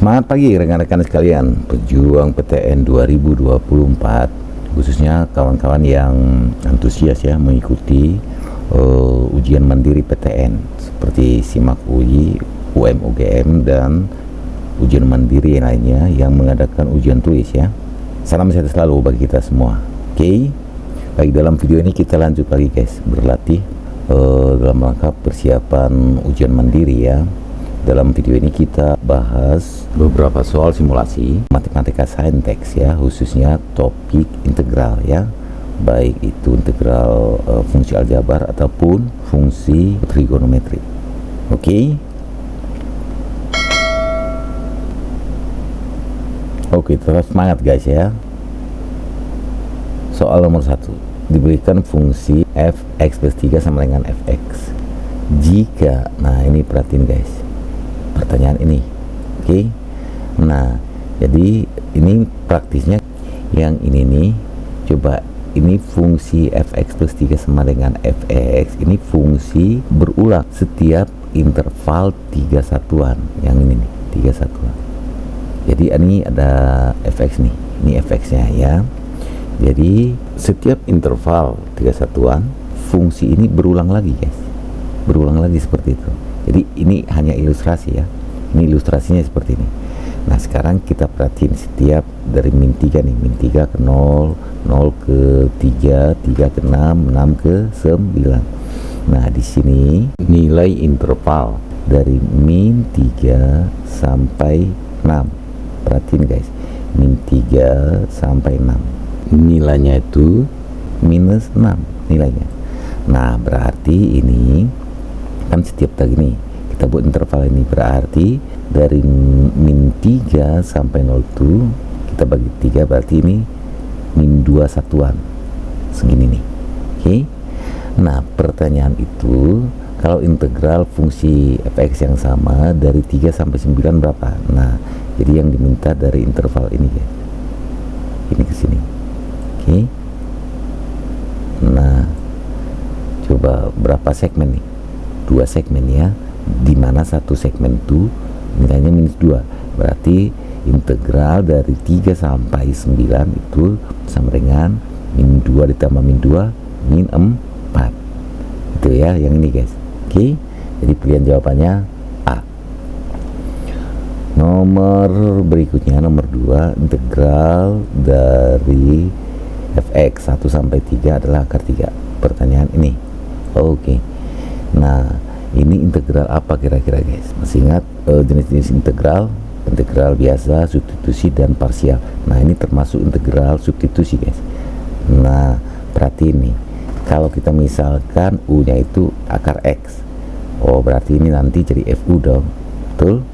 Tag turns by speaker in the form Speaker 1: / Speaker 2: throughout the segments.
Speaker 1: Semangat pagi rekan-rekan sekalian, pejuang PTN 2024, khususnya kawan-kawan yang antusias ya mengikuti ujian mandiri PTN seperti SIMAK UI, UM-UGM dan ujian mandiri lainnya yang mengadakan ujian tulis ya. Salam sehat selalu bagi kita semua. Oke, baik, dalam video ini kita lanjut lagi guys, berlatih dalam rangka persiapan ujian mandiri ya. Dalam video ini kita bahas beberapa soal simulasi matematika saintek ya, khususnya topik integral ya, baik itu integral fungsi aljabar ataupun fungsi trigonometri. Oke, tetap semangat guys ya. Soal nomor 1, diberikan fungsi f(x plus 3) sama dengan fx jika, nah ini perhatiin guys pertanyaan ini. Nah jadi ini praktisnya yang ini nih, coba ini fungsi fx plus 3 sama dengan fx, ini fungsi berulang setiap interval 3 satuan, yang ini nih 3 satuan. Jadi ini ada fx nih, ini fx nya ya. Jadi setiap interval 3 satuan fungsi ini berulang lagi guys, berulang lagi seperti itu. Jadi ini hanya ilustrasi ya, ini ilustrasinya seperti ini. Nah sekarang kita perhatiin setiap dari min 3 nih, min 3 ke 0, 0 ke 3, 3 ke 6, 6 ke 9. Nah di sini nilai interval dari min 3 sampai 6, perhatiin guys, min 3 sampai 6 nilainya itu minus 6 nilainya. Nah berarti ini kan setiap tadi nih kita buat interval ini, berarti dari min 3 sampai 0 itu kita bagi 3, berarti ini min 2 satuan segini nih. Nah pertanyaan itu kalau integral fungsi fx yang sama dari 3 sampai 9 berapa? Nah jadi yang diminta dari interval ini ya, ini ke sini. Nah coba berapa segmen nih? 2 segmen ya, dimana satu segmen itu nilainya minus 2, berarti integral dari 3 sampai 9 itu sama dengan min 2 ditambah min 2 min 4 itu ya, yang ini guys. Jadi pilihan jawabannya A. Nomor berikutnya, nomor 2, integral dari fx 1 sampai 3 adalah akar 3, pertanyaan ini. Nah ini integral apa kira-kira guys? Masih ingat jenis-jenis integral? Integral biasa, substitusi, dan parsial. Nah ini termasuk integral substitusi guys. Nah perhati ini, kalau kita misalkan u nya itu akar x, berarti ini nanti jadi fu dong, betul?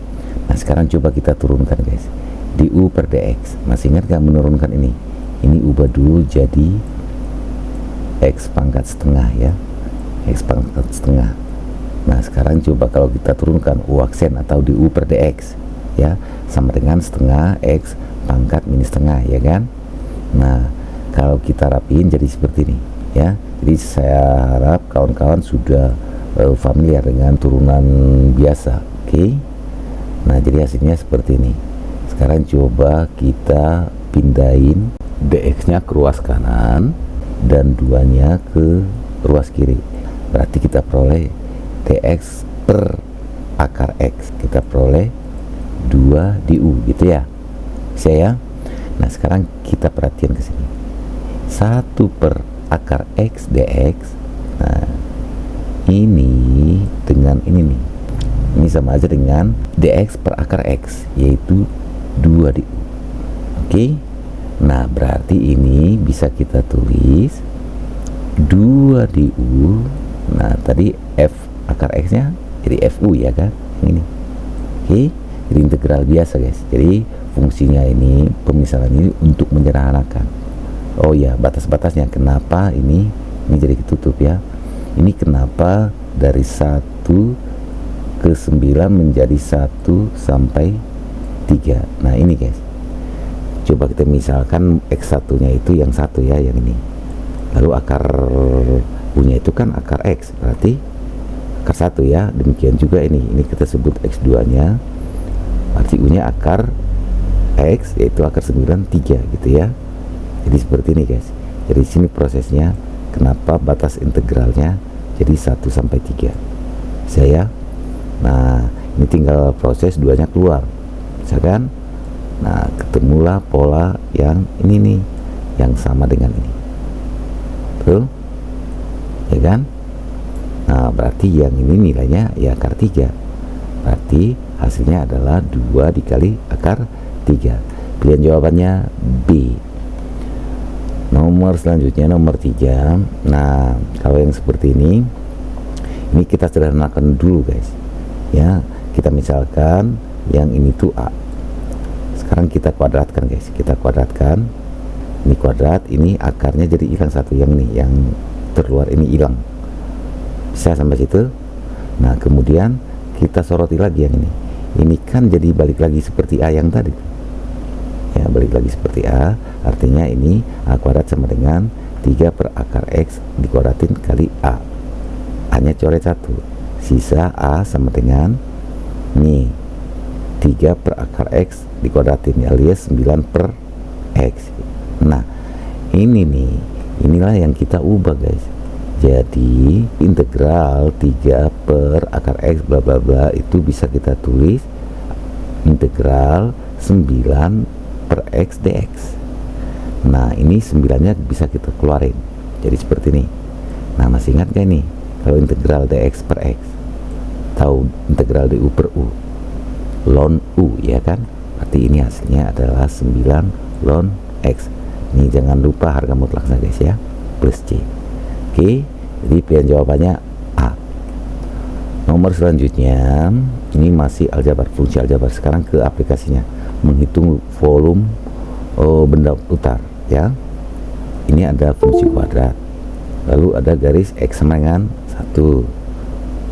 Speaker 1: Nah sekarang coba kita turunkan guys, di u per dx. Masih ingat gak menurunkan ini? Ini ubah dulu jadi x pangkat setengah ya, x pangkat setengah. Nah sekarang coba kalau kita turunkan u aksen atau di u per dx ya, sama dengan setengah x pangkat minus setengah ya kan. Nah kalau kita rapiin jadi seperti ini ya. Jadi saya harap kawan-kawan sudah familiar dengan turunan biasa. Nah jadi hasilnya seperti ini. Sekarang coba kita pindahin dx nya ke ruas kanan dan 2 nya ke ruas kiri, berarti kita peroleh dx per akar x, kita peroleh 2 du gitu ya saya. Nah sekarang kita perhatian ke sini, 1 per akar x dx. Nah ini dengan ini nih, ini sama aja dengan dx per akar x, yaitu 2 du. Nah berarti ini bisa kita tulis 2 du. Nah tadi f akar x nya jadi fu ya kan, ini. Jadi integral biasa guys. Jadi fungsinya ini, pemisahan ini untuk menyederhanakan. Batas-batasnya kenapa ini jadi ketutup ya, ini kenapa dari 1 ke 9 menjadi 1 sampai 3. Nah ini guys, coba kita misalkan x1 nya itu yang 1 ya, yang ini. Lalu akar u nya itu kan akar x, berarti akar 1 ya. Demikian juga ini kita sebut x2 nya berarti U-nya akar X, yaitu akar 9 3 gitu ya. Jadi seperti ini guys. Jadi sini prosesnya kenapa batas integralnya jadi 1 sampai 3. Saya nah ini tinggal proses duanya keluar, misalkan. Nah ketemulah pola yang ini nih, yang sama dengan ini, betul ya kan? Nah berarti yang ini nilainya ya akar 3, berarti hasilnya adalah 2 dikali akar 3. Pilihan jawabannya B. Nomor selanjutnya nomor 3. Nah kalau yang seperti ini kita sederhanakan dulu guys ya. Kita misalkan yang ini tuh A, sekarang kita kuadratkan guys, kita kuadratkan, ini kuadrat, ini akarnya jadi hilang satu, yang ini yang terluar ini hilang, bisa sampai situ. Nah kemudian kita soroti lagi yang ini kan jadi balik lagi seperti A yang tadi ya, balik lagi seperti A, artinya ini A kuadrat sama dengan 3 per akar X dikuadratin kali A, hanya coret 1, sisa A sama dengan nih 3 per akar X dikuadratin alias 9 per X. Nah ini nih, inilah yang kita ubah guys. Jadi integral 3 per akar X bla bla bla itu bisa kita tulis integral 9 per X dx. Nah ini 9 nya bisa kita keluarin jadi seperti ini. Nah masih ingat gak nih kalau integral dx per X, tahu integral du per U, ln U ya kan? Berarti ini hasilnya adalah 9 ln X. Ini jangan lupa harga mutlaknya guys ya, plus C. Oke, jadi pilihan jawabannya A. Nomor selanjutnya ini masih aljabar, fungsi aljabar. Sekarang ke aplikasinya, menghitung volume benda putar ya. Ini ada fungsi kuadrat, lalu ada garis X sama dengan 1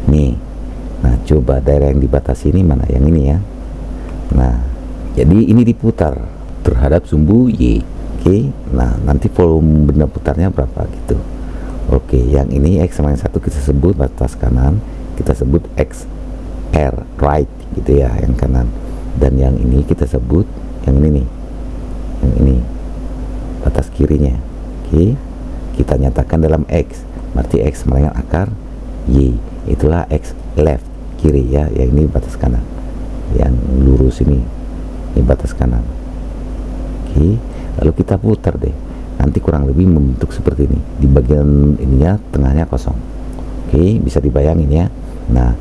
Speaker 1: nih. Nah coba daerah yang dibatasi ini mana, yang ini ya. Nah jadi ini diputar terhadap sumbu Y. Oke, nah nanti volume benda putarnya berapa gitu. Oke, yang ini X sama dengan 1 kita sebut batas kanan, kita sebut X R right gitu ya, yang kanan. Dan yang ini kita sebut yang ini nih, yang ini batas kirinya. Oke, kita nyatakan dalam X, berarti X sama dengan akar Y, itulah X left kiri ya, yang ini batas kanan, yang lurus ini batas kanan. Oke, lalu kita putar deh, nanti kurang lebih membentuk seperti ini. Di bagian ininya tengahnya kosong. Oke, bisa dibayangin ya. Nah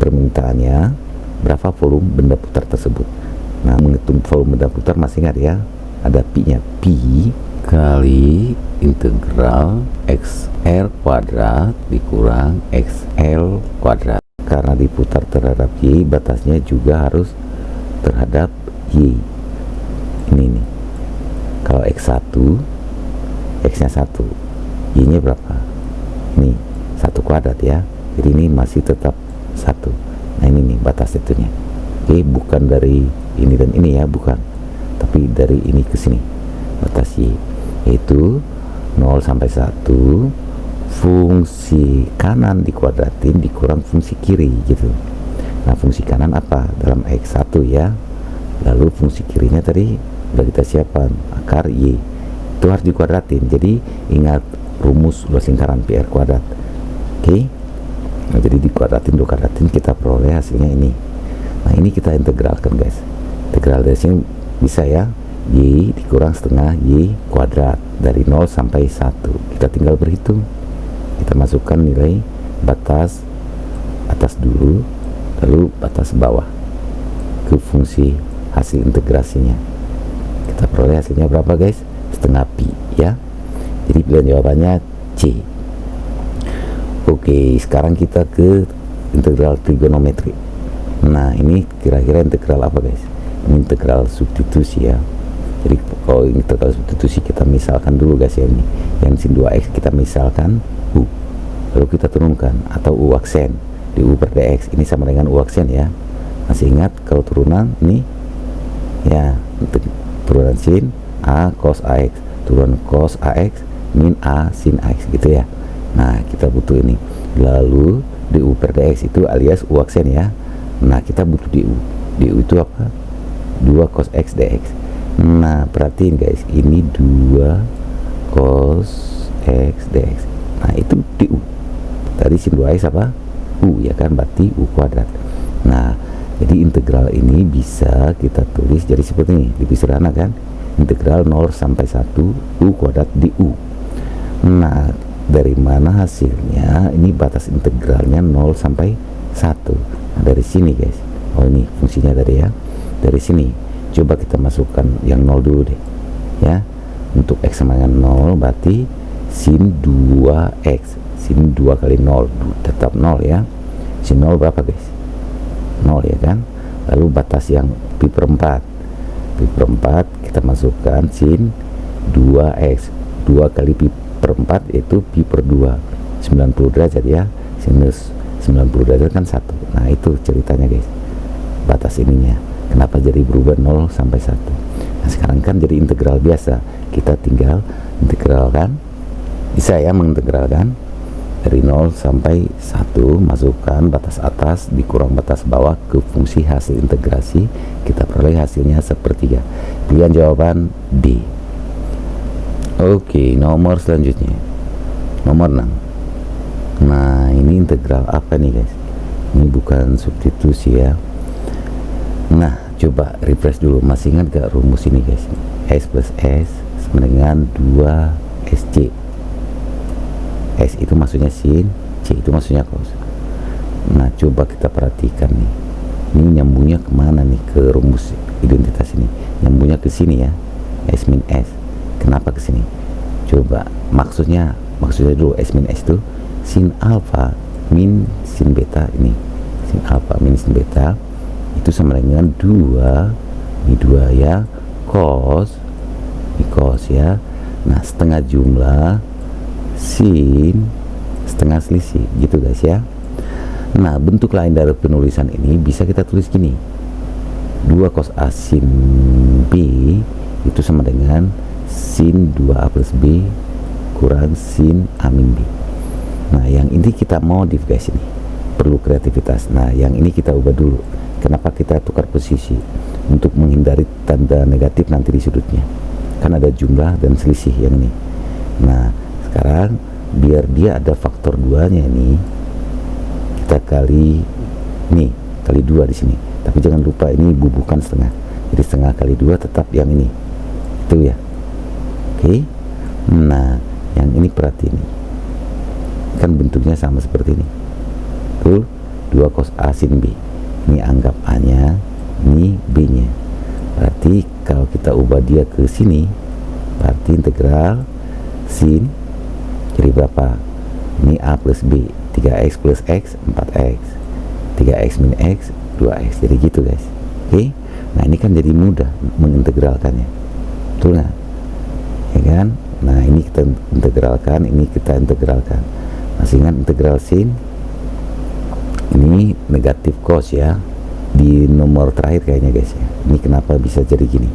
Speaker 1: permintaannya berapa volume benda putar tersebut. Nah menghitung volume benda putar masih ingat ya, ada pi nya, pi kali integral XR kuadrat dikurang XL kuadrat. Karena diputar terhadap Y, batasnya juga harus terhadap Y. Ini nih, kalau X1 X nya 1, Y nya berapa? Nih 1 kuadrat ya, jadi ini masih tetap 1. Nah ini nih batas itunya. Oke, bukan dari ini dan ini ya, bukan, tapi dari ini ke sini batas Y, yaitu 0 sampai 1 fungsi kanan dikuadratin dikurang fungsi kiri gitu. Nah fungsi kanan apa dalam X1 ya, lalu fungsi kirinya tadi udah kita siapkan akar Y, itu harus dikuadratin. Jadi ingat rumus luas lingkaran PR kuadrat. Oke, nah jadi dikuadratin, dikuadratin, kita peroleh hasilnya ini. Nah ini kita integralkan guys, integral dari sini bisa ya, Y dikurang setengah Y kuadrat dari 0 sampai 1. Kita tinggal berhitung, kita masukkan nilai batas atas dulu, lalu batas bawah ke fungsi hasil integrasinya. Kita peroleh hasilnya berapa guys? Setengah pi ya. Jadi pilihan jawabannya C. Oke, sekarang kita ke integral trigonometri. Nah ini kira-kira integral apa guys? Ini integral substitusi ya. Jadi kalau integral substitusi kita misalkan dulu guys ya, ini yang sin 2x kita misalkan U, lalu kita turunkan, atau U aksen di U per dx, ini sama dengan U aksen ya. Masih ingat kalau turunan ini ya, untuk turunan sin A cos AX, turunan cos AX min A sin AX gitu ya. Nah kita butuh ini, lalu di U per dx itu alias U aksen ya. Nah kita butuh di U, du itu apa? 2 cos X dx. Nah perhatiin guys, ini 2 cos X dx. Nah itu du. Tadi sin 2x apa? U ya kan, berarti U kuadrat. Nah jadi integral ini bisa kita tulis jadi seperti ini, lebih sederhana kan? Integral 0 sampai 1 U kuadrat du. Nah dari mana hasilnya? Ini batas integralnya 0 sampai 1. Nah, dari sini guys. Oh ini fungsinya tadi ya. Dari sini coba kita masukkan yang 0 dulu deh ya. Untuk X sama dengan 0 berarti sin 2X. Sin 2 kali 0 tetap 0 ya. Sin 0 berapa guys? 0 ya kan. Lalu batas yang pi per 4. Pi per 4 kita masukkan sin 2X. 2 kali pi per 4 itu pi per 2, 90 derajat ya. Sinus 90 derajat kan 1. Nah itu ceritanya guys, batas ininya kenapa jadi berubah 0 sampai 1. Nah sekarang kan jadi integral biasa, kita tinggal integralkan. Bisa ya mengintegralkan dari 0 sampai 1, masukkan batas atas dikurang batas bawah ke fungsi hasil integrasi, kita peroleh hasilnya sepertiga. Pilihan jawaban D. Oke, nomor selanjutnya nomor 6. Nah ini integral apa nih guys? Ini bukan substitusi ya. Nah coba refresh dulu, masih ingat gak rumus ini guys? S plus S sama dengan 2SC. S itu maksudnya sin, C itu maksudnya cos. Nah coba kita perhatikan nih, ini nyambungnya kemana nih ke rumus identitas ini? Nyambungnya ke sini ya, S min S. Kenapa ke sini? Coba maksudnya dulu S min S itu sin alfa min sin beta. Ini sin alfa min sin beta itu sama dengan 2 ini 2 ya, cos ini cos ya. Nah setengah jumlah sin setengah selisih gitu guys ya. Nah bentuk lain dari penulisan ini bisa kita tulis gini, 2 cos A sin B itu sama dengan sin 2A plus B kurang sin A min B. Nah yang ini kita modif guys, ini perlu kreativitas. Nah yang ini kita ubah dulu. Kenapa kita tukar posisi? Untuk menghindari tanda negatif nanti di sudutnya, kan ada jumlah dan selisih yang ini. Nah sekarang biar dia ada faktor 2 nya ini, kita kali nih, kali 2 di sini. Tapi jangan lupa ini bubukan setengah, jadi setengah kali 2 tetap yang ini itu ya. Oke. Nah yang ini perhati nih, kan bentuknya sama seperti ini tuh, 2 cos A sin B. Ini anggap A nya, ini B nya. Berarti kalau kita ubah dia ke sini, berarti integral sin jadi berapa? Ini A plus B, 3x plus x 4x, 3x min x 2x. Jadi gitu guys. Oke. Nah ini kan jadi mudah mengintegralkannya, betul nggak ya kan? Nah ini kita integralkan, ini kita integralkan. Masih ingat integral sin? Ini negatif cos ya, di nomor terakhir kayaknya guys ya. Ini kenapa bisa jadi gini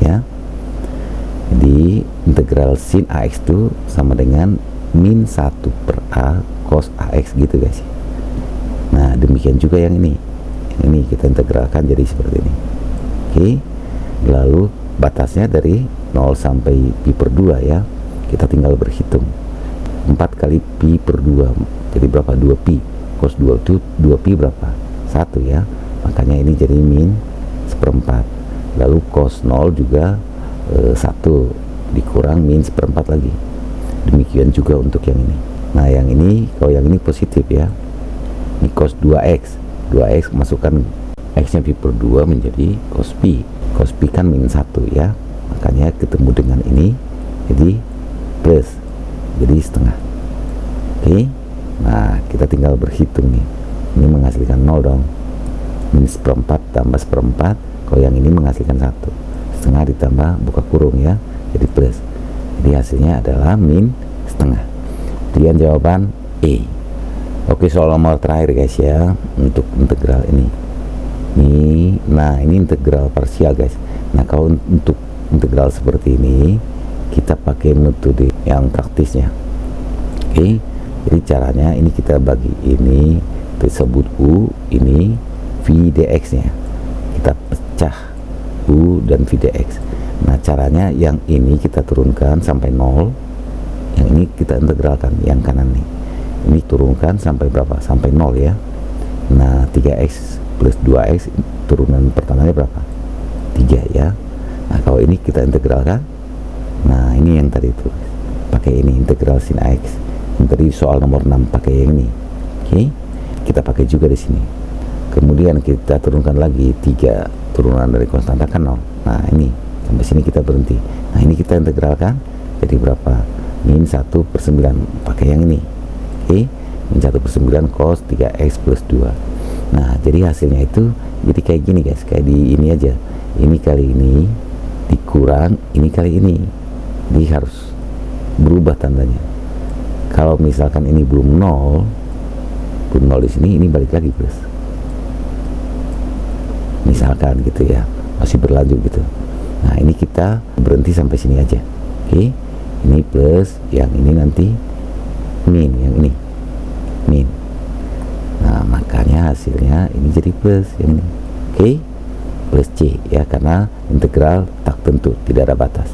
Speaker 1: ya? Jadi integral sin AX itu sama dengan min 1 per A cos AX gitu guys. Nah demikian juga yang ini. Yang ini kita integralkan jadi seperti ini. Oke. Lalu batasnya dari 0 sampai pi per 2 ya. Kita tinggal berhitung 4 kali pi per 2 jadi berapa? 2 pi. Cos 2 itu 2 pi berapa? 1 ya. Makanya ini jadi min 1/4. Lalu cos 0 juga 1 dikurang min 1/4 lagi. Demikian juga untuk yang ini. Nah yang ini, kalau yang ini positif ya, ini cos 2x. 2x masukkan x nya pi per 2 menjadi cos pi. Cos pi kan min 1 ya, makanya ketemu dengan ini jadi plus, jadi setengah. Oke. Nah kita tinggal berhitung nih, ini menghasilkan 0 dong, min 1/4 tambah 1/4. Kalau yang ini menghasilkan 1, setengah ditambah buka kurung ya, jadi plus. Jadi hasilnya adalah min setengah. Pilihan jawaban E. Oke, soal nomor terakhir guys ya, untuk integral ini. Nah ini integral parsial guys. Nah kalau untuk integral seperti ini kita pakai metode yang praktisnya. Oke, jadi caranya ini kita bagi ini disebut U, ini V dx nya. kita pecah U dan V dx. Nah caranya yang ini kita turunkan sampai 0, yang ini kita integralkan, yang kanan nih ini turunkan sampai berapa? Sampai 0 ya. Nah 3x plus 2x turunan pertamanya berapa? 3 ya. Nah kalau ini kita integralkan, nah ini yang tadi itu pakai ini integral sin x, yang tadi soal nomor 6 pakai yang ini. Oke, kita pakai juga di sini. Kemudian kita turunkan lagi 3, turunan dari konstanta kan 0. Nah ini sampai sini kita berhenti. Nah ini kita integralkan jadi berapa? Min 1/9 pakai yang ini. Oke, min 1/9 cos 3x plus 2. Nah jadi hasilnya itu jadi kayak gini guys, kayak di ini aja, ini kali ini dikurang ini kali ini, jadi harus berubah tandanya. Kalau misalkan ini belum 0 di sini, ini balik lagi plus, misalkan gitu ya, masih berlanjut gitu. Nah ini kita berhenti sampai sini aja. Oke, ini plus, yang ini nanti min, yang ini min. Nah makanya hasilnya ini jadi plus yang ini. Oke, plus C ya, karena integral tak tentu, tidak ada batas.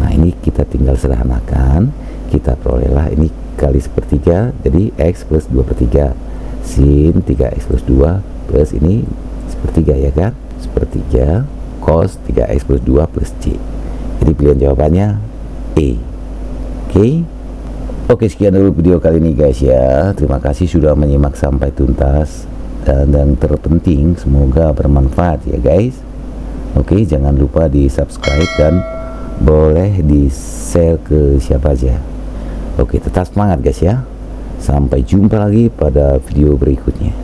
Speaker 1: Nah ini kita tinggal sederhanakan, kita perolehlah ini kali sepertiga, jadi x plus 2/3 sin 3x plus 2 plus ini sepertiga ya kan, sepertiga cos 3x plus 2 plus C. Jadi pilihan jawabannya E. Oke, sekian dulu video kali ini guys ya. Terima kasih sudah menyimak sampai tuntas, dan terpenting semoga bermanfaat ya guys. Oke, jangan lupa di subscribe dan boleh di share ke siapa aja. Oke, tetap semangat guys ya. Sampai jumpa lagi pada video berikutnya.